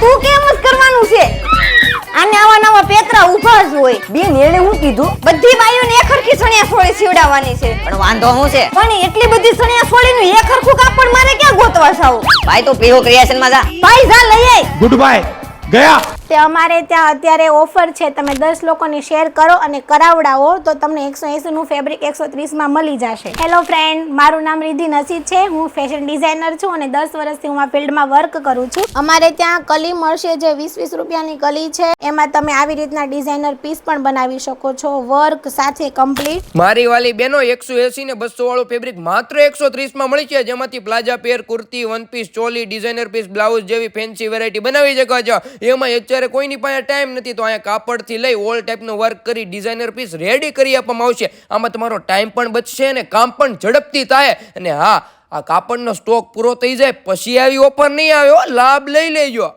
તું કેમ જ કરવાનું છે? આને આવા નવા પેતરા ઊભા જ હોય. બેન એને હું કીધું? બધી બાઈઓને એક હરખી સણિયા સોળી સીવડાવવાની છે. પણ વાંધો શું છે? પણ એટલી બધી સણિયા સોળીનું એક હરખું કાપડ મારે ક્યાં ગોતવા જાવ? ભાઈ તું પીહુ ક્રિએશન માં જા. ભાઈ જા લઈ આય. ગુડ બાય ગયા. તે અમારે ત્યાં અત્યારે ઓફર છે, તમે 10 લોકોને શેર કરો અને કરાવડાવો તો તમને 180 નું ફેબ્રિક 130 માં મળી જશે. હેલો ફ્રેન્ડ, મારું નામ રિધિ નસીદ છે. હું ફેશન ડિઝાઇનર છું અને 10 વર્ષથી હું આ ફિલ્ડમાં વર્ક કરું છું. અમારે ત્યાં કલી મળશે જે 20-20 રૂપિયાની કલી છે. એમાં તમે આવી રીતના ડિઝાઇનર પીસ પણ બનાવી શકો છો, વર્ક સાથે કમ્પ્લીટ. મારી વાલી બેનો 180 ને 200 વાળું ફેબ્રિક માત્ર 130 માં મળી છે, જેમાંથી palazzo pair, kurti, one piece, choli, designer piece, blouse જેવી ફેન્સી વેરાયટી બનાવી શકો છો. એમાં અત્યારે કોઈની પાસે ટાઈમ નથી તો અહીંયા કાપડથી લઈ ઓલ ટાઈપનું વર્ક કરી ડિઝાઇનર પીસ રેડી કરી આપવામાં આવશે. આમાં તમારો ટાઈમ પણ બચશે અને કામ પણ ઝડપથી થાય. અને હા, આ કાપડનો સ્ટોક પૂરો થઈ જાય પછી આવી ઓફર નહીં આવે, લાભ લઈ લેજો.